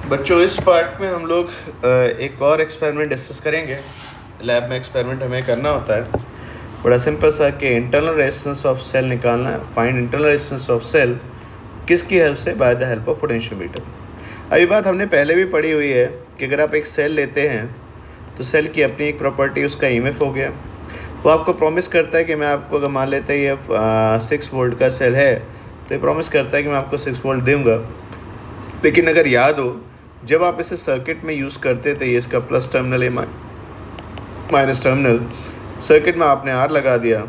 बच्चों, इस पार्ट में हम लोग एक और एक्सपेरिमेंट डिस्कस करेंगे। लैब में एक्सपेरिमेंट हमें करना होता है, बड़ा सिंपल सा कि इंटरनल रेजिस्टेंस ऑफ सेल निकालना है। Find internal resistance of cell किसकी हेल्प से? By the help of potentiometer. अभी बात हमने पहले भी पढ़ी हुई है कि अगर आप एक सेल लेते हैं तो सेल की अपनी एक प्रॉपर्टी उसका ईएमएफ हो गया। वो आपको प्रॉमिस करता है कि मैं आपको, अगर मान लेते हैं ये 6 वोल्ट का सेल है तो ये प्रॉमिस करता है कि मैं आपको 6 वोल्ट दूंगा। लेकिन अगर याद हो, जब आप इसे सर्किट में यूज़ करते थे, ये इसका प्लस टर्मिनल है, माइनस टर्मिनल, सर्किट में आपने आर लगा दिया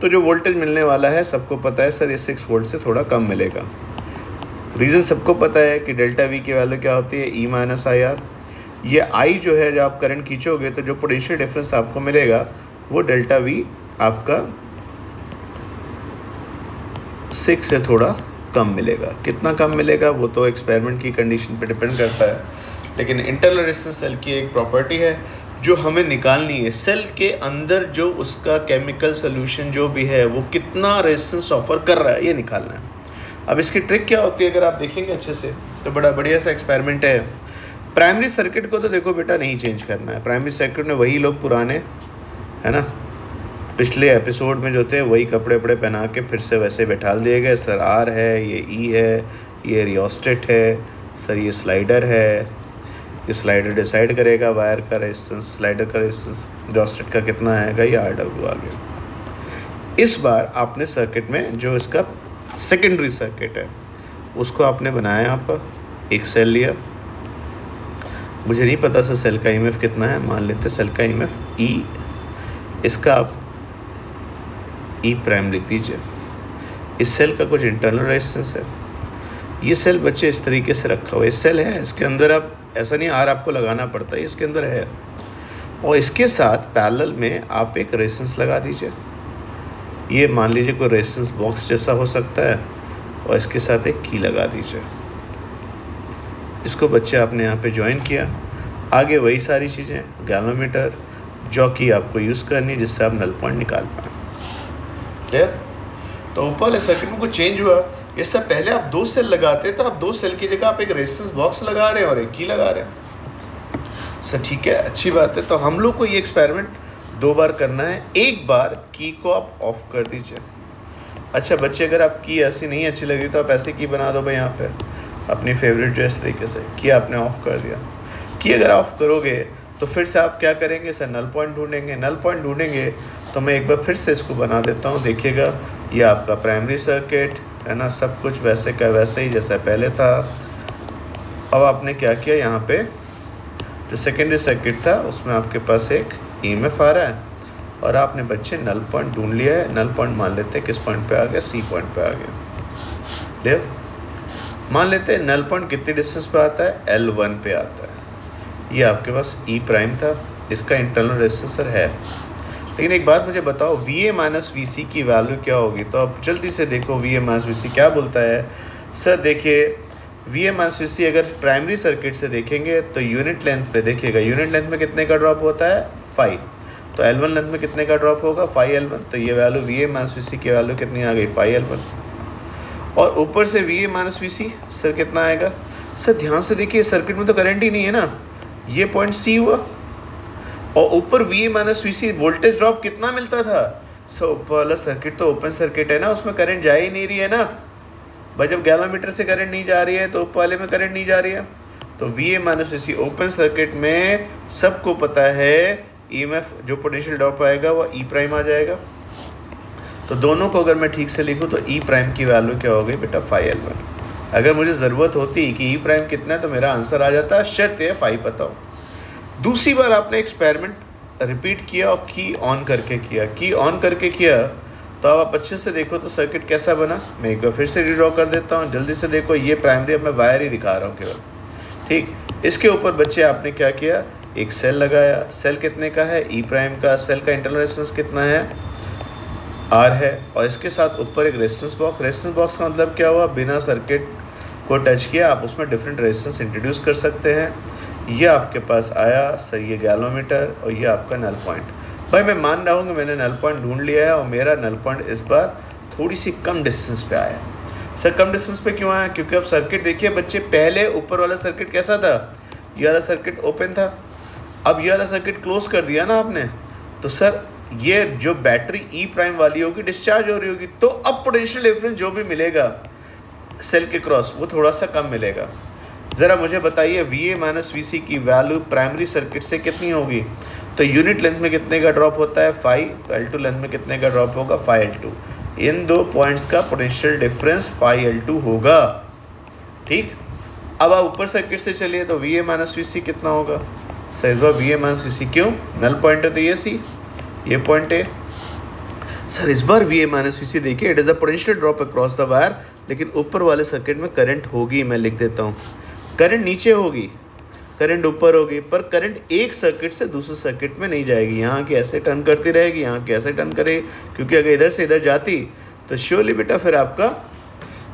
तो जो वोल्टेज मिलने वाला है सबको पता है सर, ये 6 वोल्ट से थोड़ा कम मिलेगा। रीज़न सबको पता है कि डेल्टा वी की वैल्यू क्या होती है? E minus I R. ये आई जो है, जब आप करंट खींचोगे तो जो पोटेंशियल डिफरेंस आपको मिलेगा वो डेल्टा वी आपका 6 से थोड़ा कम मिलेगा। कितना कम मिलेगा वो तो एक्सपेरिमेंट की कंडीशन पे डिपेंड करता है, लेकिन इंटरनल रेजिस्टेंस सेल की एक प्रॉपर्टी है जो हमें निकालनी है। सेल के अंदर जो उसका केमिकल सोल्यूशन जो भी है वो कितना रेजिस्टेंस ऑफर कर रहा है, ये निकालना है। अब इसकी ट्रिक क्या होती है, अगर आप देखेंगे अच्छे से तो बड़ा बढ़िया सा एक्सपेरिमेंट है। प्राइमरी सर्किट को तो देखो बेटा नहीं चेंज करना है। प्राइमरी सर्किट में वही लोग पुराने, है ना, पिछले एपिसोड में जो थे वही कपड़े वपड़े पहना के फिर से वैसे बैठा दिए गए। सर आर है, ये ई है, ये रियोस्टेट है, सर ये स्लाइडर है, ये स्लाइडर डिसाइड करेगा वायर का रेजिस्टेंस, स्लाइडर का रेजिस्टेंस, रियोस्टेट का कितना आएगा, ये आर डब्ल्यू आ गया। इस बार आपने सर्किट में जो इसका सेकेंडरी सर्किट है उसको आपने बनाया। आप एक सेल लिया, मुझे नहीं पता सर सेल का ईएमएफ कितना है, मान लेते सेल का ईएमएफ ई, इसका आप ई प्राइम लिख दीजिए। इस सेल का कुछ इंटरनल रेजिस्टेंस है। ये सेल बच्चे इस तरीके से रखा हुआ है, सेल है, इसके अंदर आप ऐसा नहीं आर आपको लगाना पड़ता है, इसके अंदर है। और इसके साथ पैरेलल में आप एक रेजिस्टेंस लगा दीजिए। ये मान लीजिए कोई रेजिस्टेंस बॉक्स जैसा हो सकता है, और इसके साथ एक की लगा दीजिए। इसको बच्चे आपने यहाँ पे ज्वाइन किया। आगे वही सारी चीज़ें, गैलोमीटर जो कि आपको यूज़ करनी है जिससे आप नल पॉइंट निकाल पाएँ। क्लियर? तो ऊपर वाले सर्किट में कुछ चेंज हुआ। इससे पहले आप 2 सेल लगाते तो आप 2 सेल की जगह आप एक रेजिस्टेंस बॉक्स लगा रहे हैं और एक की लगा रहे हैं। सर ठीक है, अच्छी बात है। तो हम लोग को ये एक्सपेरिमेंट 2 बार करना है। एक बार की को आप ऑफ कर दीजिए। अच्छा बच्चे, अगर आप की ऐसी नहीं अच्छी लगी तो आप ऐसे की बना दो भाई, यहाँ पे अपनी फेवरेट जो इस तरीके से की आपने ऑफ कर दिया। की अगर ऑफ करोगे तो फिर से आप क्या करेंगे सर? नल पॉइंट ढूंढेंगे। नल पॉइंट ढूंढेंगे तो मैं एक बार फिर से इसको बना देता हूँ। देखिएगा, ये आपका प्राइमरी सर्किट है ना, सब कुछ वैसे का वैसे ही जैसा पहले था। अब आपने क्या किया, यहाँ पे जो सेकेंडरी सर्किट था उसमें आपके पास एक ईएमएफ आ रहा है और आपने बच्चे नल पॉइंट ढूंढ लिया है। नल पॉइंट मान लेते हैं किस पॉइंट पे आ गया? सी पॉइंट पे आ गया। क्लियर? मान लेते हैं नल पॉइंट कितनी डिस्टेंस पे आता है? L1 पे आता है। ये आपके पास ई प्राइम था, इसका इंटरनल रेजिस्टेंस है। लेकिन एक बात मुझे बताओ, VA माइनस VC की वैल्यू क्या होगी? तो अब जल्दी से देखो VA माइनस VC क्या बोलता है। सर देखिए, VA माइनस VC अगर प्राइमरी सर्किट से देखेंगे तो यूनिट लेंथ पे देखिएगा, यूनिट लेंथ में कितने का ड्रॉप होता है? 5। तो L1 लेंथ में कितने का ड्रॉप होगा? 5L1। तो ये वैल्यू VA माइनस VC की वैल्यू कितनी आ गई? 5L1। और ऊपर से VA माइनस VC सर कितना आएगा? सर ध्यान से देखिए, सर्किट में तो करंट ही नहीं है ना, ये पॉइंट C हुआ और ऊपर VA minus VC voltage drop कितना मिलता था? सर ऊपर वाला सर्किट तो ओपन सर्किट है ना, उसमें करंट जा ही नहीं रही है ना भाई। जब गैलोमीटर से करंट नहीं जा रही है तो ऊपर वाले में करंट नहीं जा रही है। तो VA minus VC open circuit में सबको पता है ईएमएफ जो पोटेंशियल ड्रॉप आएगा वो ई प्राइम आ जाएगा। तो दोनों को अगर मैं ठीक से लिखूँ तो ई प्राइम की वैल्यू क्या हो गई बेटा? 5L1। अगर मुझे ज़रूरत होती कि ई प्राइम कितना है तो मेरा आंसर आ जाता, शर्त है 5 पता हो। दूसरी बार आपने एक्सपेरिमेंट रिपीट किया और की ऑन करके किया। की ऑन करके किया तो अब आप अच्छे से देखो तो सर्किट कैसा बना। मैं एक बार फिर से रीड्रॉ कर देता हूँ, जल्दी से देखो। ये प्राइमरी, अब मैं वायर ही दिखा रहा हूँ केवल, ठीक। इसके ऊपर बच्चे आपने क्या किया? एक सेल लगाया। सेल कितने का है? ई प्राइम का। सेल का इंटरनल रेजिस्टेंस कितना है? आर है। और इसके साथ ऊपर एक रेजिस्टेंस बॉक्स। रेजिस्टेंस बॉक्स का मतलब क्या हुआ? बिना सर्किट को टच किया आप उसमें डिफरेंट रेजिस्टेंस इंट्रोड्यूस कर सकते हैं। ये आपके पास आया सर, ये गैलोमीटर और ये आपका नल पॉइंट। भाई मैं मान रहा हूँ कि मैंने नल पॉइंट ढूंढ लिया है और मेरा नल पॉइंट इस बार थोड़ी सी कम डिस्टेंस पे आया है। सर कम डिस्टेंस पे क्यों आया? क्योंकि अब सर्किट देखिए बच्चे, पहले ऊपर वाला सर्किट कैसा था, ये वाला सर्किट ओपन था, अब ये वाला सर्किट क्लोज कर दिया ना आपने, तो सर ये जो बैटरी ई प्राइम वाली होगी डिस्चार्ज हो रही होगी, तो अब पोटेंशियल डिफरेंस जो भी मिलेगा सेल के क्रॉस वो थोड़ा सा कम मिलेगा। ज़रा मुझे बताइए VA माइनस VC की वैल्यू प्राइमरी सर्किट से कितनी होगी? तो यूनिट लेंथ में कितने का ड्रॉप होता है 5, तो L2 लेंथ में कितने का ड्रॉप होगा 5L2। इन दो पॉइंट्स का पोटेंशियल डिफरेंस 5L2 होगा। ठीक, अब आप ऊपर सर्किट से चलिए तो VA माइनस VC कितना होगा? सर इस बार VA माइनस VC क्यों? नल पॉइंट है तो ये सी, ये पॉइंट है। सर इस बार VA माइनस VC देखिए, it is a potential drop across the wire, लेकिन ऊपर वाले सर्किट में करंट होगी, मैं लिख देता हूँ, करंट नीचे होगी, करंट ऊपर होगी, पर करंट एक सर्किट से दूसरे सर्किट में नहीं जाएगी। यहाँ की ऐसे टर्न करती रहेगी, यहाँ की ऐसे टर्न करेगी, क्योंकि अगर इधर से इधर जाती तो श्योरली बेटा फिर आपका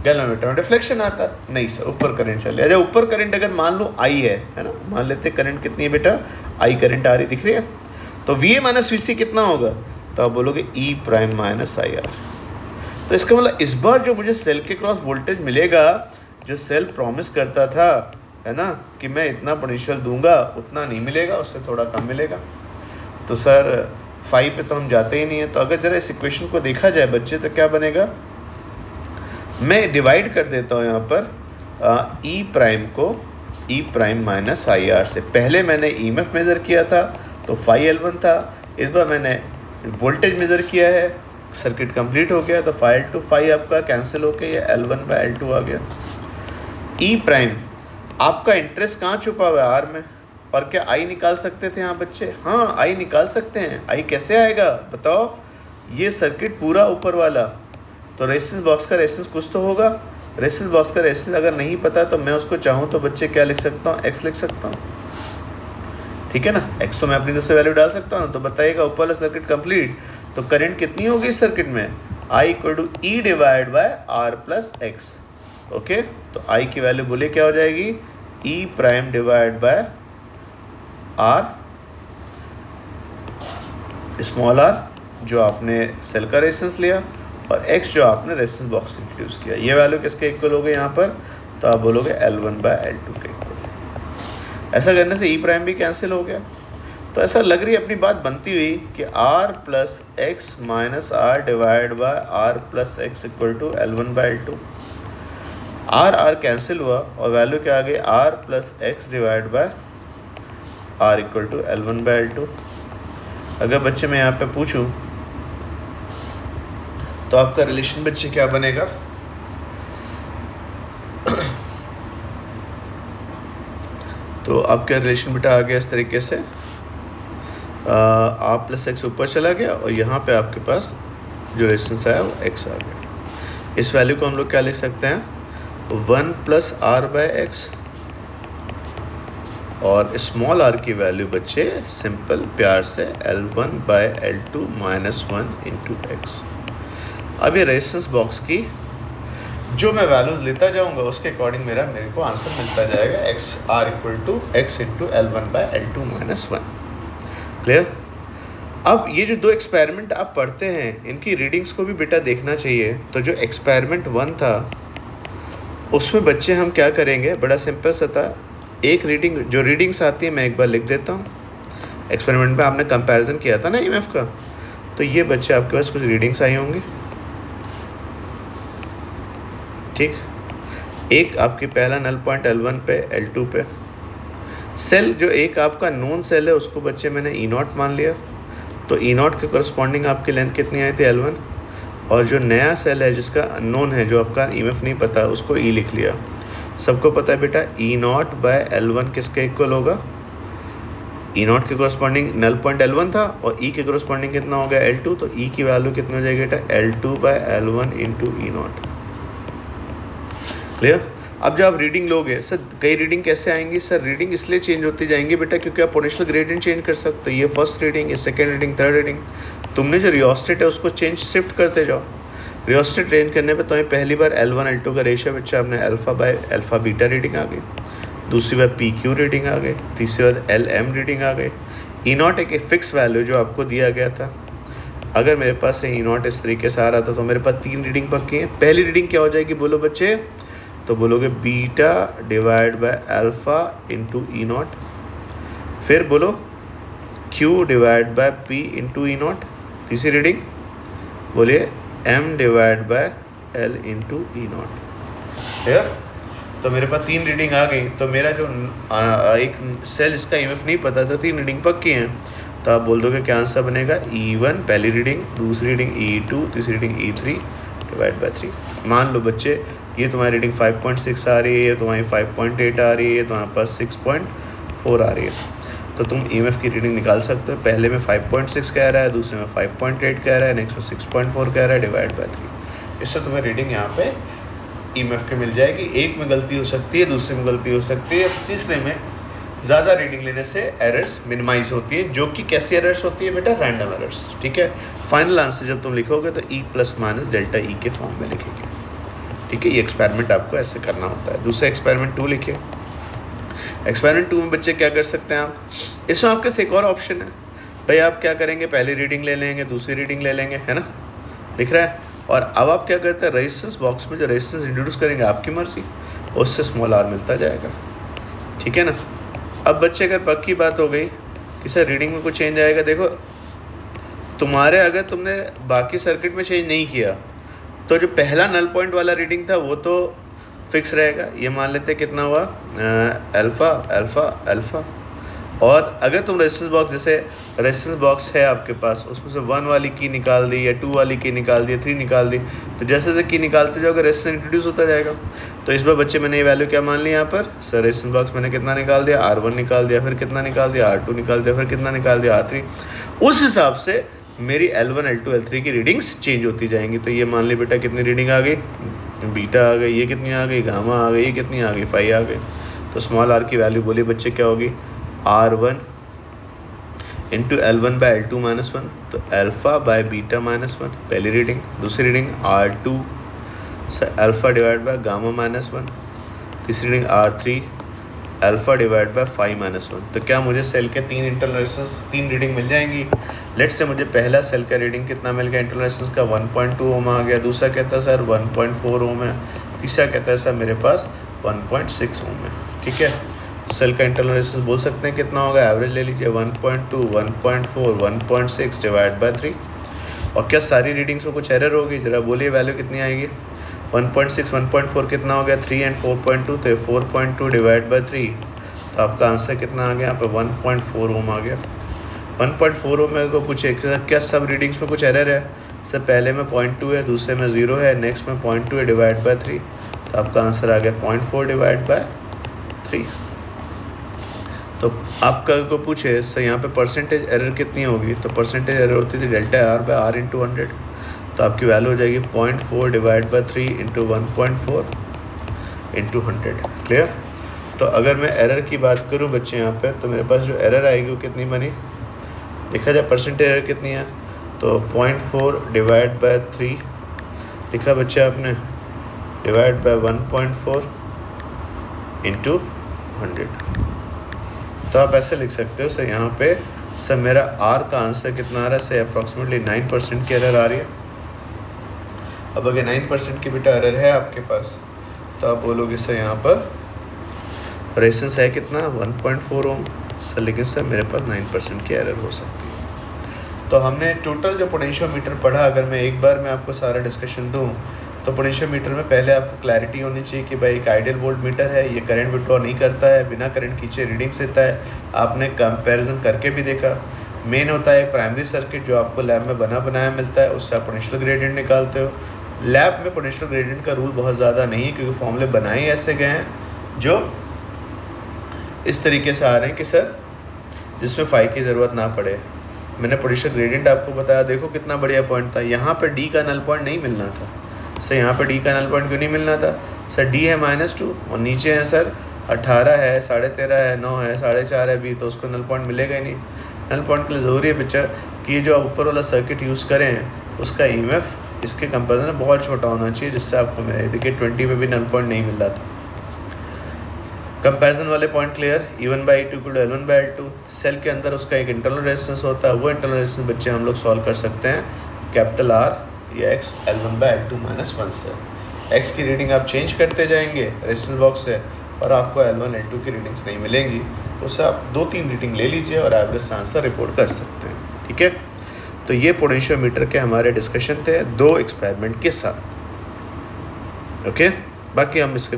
गैल्वेनोमीटर में डिफ्लेक्शन आता। नहीं सर, ऊपर करंट चले। अच्छा, ऊपर करंट अगर मान लो I है ना, मान लेते करंट कितनी है बेटा, I करंट आ रही दिख रही है, तो VA माइनस VC कितना होगा? तो आप बोलोगे E प्राइम माइनस IR। तो इसका मतलब इस बार जो मुझे सेल के क्रॉस वोल्टेज मिलेगा, जो सेल प्रॉमिस करता था है ना कि मैं इतना पोटेंशियल दूंगा, उतना नहीं मिलेगा, उससे थोड़ा कम मिलेगा। तो सर 5 पे तो हम जाते ही नहीं है। तो अगर ज़रा इस इक्वेशन को देखा जाए बच्चे, तो क्या बनेगा, मैं डिवाइड कर देता हूँ यहाँ पर E प्राइम को E प्राइम माइनस IR से। पहले मैंने EMF मेज़र किया था तो 5L1 था, इस बार मैंने वोल्टेज मेज़र किया है, सर्किट कंप्लीट हो गया, तो 5L2 5 आपका कैंसिल होके ये L1/L2 आ गया। E प्राइम आपका इंटरेस्ट कहाँ छुपा हुआ है R में, और क्या I निकाल सकते थे यहाँ बच्चे? हाँ I निकाल सकते हैं। I कैसे आएगा बताओ? ये सर्किट पूरा ऊपर वाला, तो रेजिस्टेंस बॉक्स का रेजिस्टेंस कुछ तो होगा। रेजिस्टेंस बॉक्स का रेजिस्टेंस अगर नहीं पता तो मैं उसको चाहूँ तो बच्चे क्या लिख सकता हूँ, X लिख सकता हूँ, ठीक है ना। X तो मैं अपनी तरफ से वैल्यू डाल सकता हूँ, तो बताइएगा ऊपर वाला सर्किट कंप्लीट, तो करंट कितनी होगी इस सर्किट में, I = E divide by R plus X। Okay, तो I की वैल्यू बोले क्या हो जाएगी, E prime divide by R small r जो आपने सेल का रेजिस्टेंस लिया, और X जो आपने रेजिस्टेंस बॉक्स से इंट्रोड्यूस किया। ये वैल्यू किसके इक्वल हो गए यहाँ पर, तो आप बोलोगे L1/L2 के इक्वल। ऐसा करने से E प्राइम भी कैंसिल हो गया। तो ऐसा लग रही है अपनी बात बनती हुई कि R plus X minus R divide by R plus X = L1/L2। R cancel हुआ और वैल्यू क्या आ गई, R plus X divide by R = L1/L2। अगर बच्चे मैं यहाँ पे पूछूं तो आपका रिलेशन बच्चे क्या बनेगा, तो आपका रिलेशन बेटा आ गया इस तरीके से, R प्लस X ऊपर चला गया और यहाँ पे आपके पास जो रेजिस्टेंस आया वो X आ गया। इस वैल्यू को हम लोग क्या लिख सकते हैं, 1 प्लस R/X, और स्मॉल r की वैल्यू बच्चे सिंपल प्यार से L1/L2 माइनस 1 इंटू X। अब ये रेजिस्टेंस बॉक्स की जो मैं वैल्यूज लेता जाऊंगा उसके अकॉर्डिंग मेरे को आंसर मिलता जाएगा, R = X × L1/L2 minus 1। Clear? अब ये जो दो एक्सपेरिमेंट आप पढ़ते हैं इनकी रीडिंग्स को भी बेटा देखना चाहिए। तो जो एक्सपेरिमेंट 1 था उसमें बच्चे हम क्या करेंगे, बड़ा सिंपल सा था। एक रीडिंग, जो रीडिंग्स आती है मैं एक बार लिख देता हूँ। एक्सपेरिमेंट में आपने कंपैरिजन किया था ना EMF का, तो ये बच्चे आपके पास कुछ रीडिंग्स आई होंगी। ठीक, एक आपकी पहला नल पॉइंट L1 पे, L2 पे सेल, जो एक आपका नोन सेल है उसको बच्चे मैंने E0 मान लिया, तो E0 के करस्पॉन्डिंग आपकी लेंथ कितनी आई थी L1, और जो नया सेल है जिसका अननोन है, जो आपका EMF नहीं पता, उसको E लिख लिया। सबको पता है बेटा E0/L1 किसके इक्वल होगा, E0 के करस्पॉन्डिंग नल पॉइंट L1 था और E के करस्पॉन्डिंग कितना हो गया L2, तो E की वैल्यू कितनी हो जाएगी बेटा, L2/L1 इंटू E0। क्लियर? अब जब आप रीडिंग लोगे, सर कई रीडिंग कैसे आएंगी, सर रीडिंग इसलिए चेंज होती जाएंगी बेटा क्योंकि आप पोटेंशियल ग्रेडियंट चेंज कर सकते हो। ये फर्स्ट रीडिंग, ये सेकेंड रीडिंग, थर्ड रीडिंग, तुमने जो रियोस्टेट है उसको चेंज शिफ्ट करते जाओ। रियोस्टेट चेंज करने पे तुम्हें पहली बार L1 L2 का रेशियो बच्चा अपने अल्फ़ा बीटा रीडिंग आ गई, दूसरी बार PQ रीडिंग आ गई, तीसरी बार LM रीडिंग आ गई। E0 एक फिक्स वैल्यू जो आपको दिया गया था। अगर मेरे पास ई नॉट इस तरीके से आ रहा था तो मेरे पास 3 रीडिंग पक्की हैं। पहली रीडिंग क्या हो जाएगी बोलो बच्चे, तो बोलोगे beta divide by alpha into E naught. फिर बोलो Q divide by P into E naught. तीसरी रीडिंग बोलिए M divide by L into E naught. है तो मेरे पास 3 रीडिंग आ गई। तो मेरा जो एक सेल इसका ईएमएफ नहीं पता था, 3 रीडिंग पक्की हैं, तो आप बोल दोगे क्या आंसर बनेगा, E1 पहली रीडिंग, दूसरी रीडिंग E2, तीसरी रीडिंग E3 डिवाइड बाय 3। मान लो बच्चे ये तुम्हारी रीडिंग 5.6 आ रही है, तुम्हारी 5.8 आ रही है, तुम्हारे पास 6.4 आ रही है, तो तुम EMF की रीडिंग निकाल सकते हो। पहले में 5.6 कह रहा है, दूसरे में 5.8 कह रहा है, नेक्स्ट में 6.4 कह रहा है डिवाइड बाय 3। इससे तुम्हें रीडिंग यहाँ पे EMF की मिल जाएगी। एक में गलती हो सकती है, दूसरे में गलती हो सकती है, तीसरे में ज़्यादा रीडिंग लेने से एरर्स मिनिमाइज होती है, जो कि कैसी एरर्स होती है बेटा, रैंडम एरर्स। ठीक है, फाइनल आंसर जब तुम लिखोगे तो E plus minus delta E के फॉर्म में लिखेंगे। ठीक है, ये एक्सपेरिमेंट आपको ऐसे करना होता है। दूसरा एक्सपेरिमेंट 2 लिखिए। एक्सपेरिमेंट 2 में बच्चे क्या कर सकते हैं आप, इसमें आपके पास एक और ऑप्शन है भाई, आप क्या करेंगे, पहली रीडिंग ले लेंगे, दूसरी रीडिंग ले लेंगे, है ना, दिख रहा है। और अब आप क्या करते हैं, रेजिस्टेंस बॉक्स में जो रेजिस्टेंस इंट्रोड्यूस करेंगे आपकी मर्जी, उससे स्मॉल r मिलता जाएगा। ठीक है ना। अब बच्चे अगर पक्की बात हो गई कि सर रीडिंग में कुछ चेंज आएगा, देखो तुम्हारे अगर तुमने बाकी सर्किट में चेंज नहीं किया तो जो पहला नल पॉइंट वाला रीडिंग था वो तो फिक्स रहेगा। ये मान लेते कितना हुआ, अल्फ़ा अल्फ़ा अल्फ़ा। और अगर तुम रेजिस्टेंस बॉक्स, जैसे रेजिस्टेंस बॉक्स है आपके पास, उसमें से 1 वाली की निकाल दी या 2 वाली की निकाल दी या 3 निकाल दी, तो जैसे जैसे की निकालते जाओगे रेजिस्टेंस इंट्रोड्यूस होता जाएगा। तो इस बार बच्चे मैंने ये वैल्यू क्या मान ली यहाँ पर, सर रेजिस्टेंस बॉक्स मैंने कितना निकाल दिया, R1 निकाल दिया, फिर कितना निकाल दिया, R2 निकाल दिया, फिर कितना निकाल दिया, R3। उस हिसाब से मेरी L1 L2 L3 की रीडिंग्स चेंज होती जाएंगी। तो ये मान ली बेटा कितनी रीडिंग आ गई, बीटा आ गई, ये कितनी आ गई, गामा आ गई, ये कितनी आ गई, 5 आ गई। तो स्मॉल r की वैल्यू बोलिए बच्चे क्या होगी, R1 into L1 by L2 minus 1, तो अल्फ़ा बाय बीटा माइनस 1 पहली रीडिंग। दूसरी reading R2 alpha divide by gamma minus 1। तीसरी reading R3 alpha divide by 5 minus 1। तो क्या मुझे सेल के 3 इंटरनल रेजिस्टेंस 3 रीडिंग मिल जाएंगी। लेट्स से मुझे पहला सेल का रीडिंग कितना मिल गया, इंटरनल रेजिस्टेंस का 1.2 ओम आ गया, दूसरा कहता है सर 1.4 ओम है, तीसरा कहता है सर मेरे पास 1.6 ओम है। ठीक है, सेल का इंटरनल रेजिस्टेंस बोल सकते हैं कितना होगा, एवरेज ले लीजिए 1.2 1.4 1.6 डिवाइड बाय 3। और क्या सारी रीडिंग्स में कुछ एरर होगी, ज़रा बोलिए वैल्यू कितनी आएगी, 1.6 1.4 कितना हो गया, 3 एंड 4.2, तो 4.2 डिवाइड बाय 3, तो आपका आंसर कितना आ गया यहाँ पे 1.4 ओम आ गया। 1.4 ओम मेरे को पूछे क्या सब रीडिंग्स में कुछ एरर है, सर पहले में 0.2 है, दूसरे में 0 है, नेक्स्ट में 0.2 है डिवाइड बाय 3, तो आपका आंसर आ गया 0.4 डिवाइड बाय 3। तो आपका को पूछे सर यहाँ पे परसेंटेज एरर कितनी होगी, तो परसेंटेज एरर होती थी delta R by R into 100, तो आपकी वैल्यू हो जाएगी 0.4 divide by 3 into 1.4 into 100। Clear. तो अगर मैं एरर की बात करूँ बच्चे यहाँ पे, तो मेरे पास जो एरर आएगी वो कितनी बनी, देखा जाए परसेंटेज एरर कितनी है, तो 0.4 डिवाइड बाय 3 लिखा बच्चे आपने, डिवाइड बाय 1.4 इंटू 100। तो आप ऐसे लिख सकते हो सर यहाँ पे सर मेरा R का आंसर कितना आ रहा है, सर अप्रॉक्सीमेटली 9% की एरर आ रही है। अब अगर 9% की बेटा एरर है आपके पास, तो आप बोलोगे सर यहाँ पर रेजिस्टेंस है कितना 1.4 ओम, सर लेकिन सर मेरे पास 9% की एरर हो सकती है। तो हमने टोटल जो पोटेंशियोमीटर पढ़ा, अगर मैं एक बार मैं आपको सारा डिस्कशन दूँ, तो पोटेंशियोमीटर में पहले आपको क्लैरिटी होनी चाहिए कि भाई एक आइडियल वोल्ट मीटर है, ये करंट विड्रॉ नहीं करता है, बिना करंट खींचे रीडिंग्स देता है। आपने कंपैरिजन करके भी देखा। मेन होता है प्राइमरी सर्किट जो आपको लैब में बना बनाया मिलता है, उससे आप पोटेंशियल ग्रेडियंट निकालते हो। लैब में पोटेंशियल ग्रेडियंट का रूल बहुत ज़्यादा नहीं है, क्योंकि फॉर्मूले बनाए ऐसे गए हैं जो इस तरीके से आ रहे हैं कि सर जिसमें फाई की ज़रूरत ना पड़े। मैंने पोटेंशियल ग्रेडियंट आपको बताया, देखो कितना बढ़िया पॉइंट था। यहाँ पर डी का नल पॉइंट नहीं मिलना था सर, यहाँ पर डी का नल पॉइंट क्यों नहीं मिलना था सर, डी है -2 और नीचे है सर 18 है, 13.5 है, 9 है, 4.5 है भी, तो उसको नल पॉइंट मिलेगा ही नहीं। नल पॉइंट के लिए ज़रूरी है बच्चा कि ये जो आप ऊपर वाला सर्किट यूज़ करें उसका EMF इसके कंपेरिजन में बहुत छोटा होना चाहिए, जिससे आपको मिले। देखिए 20 पे भी नल पॉइंट नहीं मिल रहा था। कंपैरिजन वाले point clear, E1 by E2 equal to L1 by L2। सेल के अंदर उसका एक इंटरनल रेजिस्टेंस होता है, वो इंटरनल रेजिस्टेंस बच्चे हम लोग सॉल्व कर सकते हैं कैपिटल आर या एक्स L1/L2 - 1 से। एक्स की रीडिंग आप चेंज करते जाएंगे रेजिस्टेंस बॉक्स से और आपको L1 L2 की रीडिंग्स नहीं मिलेंगी, उससे आप 2-3 रीडिंग ले लीजिए और एवरेज से आंसर रिपोर्ट कर सकते हैं। ठीक है, तो ये पोटेंशियोमीटर के हमारे डिस्कशन थे 2 एक्सपेरिमेंट के साथ। ओके, बाकी हम इसके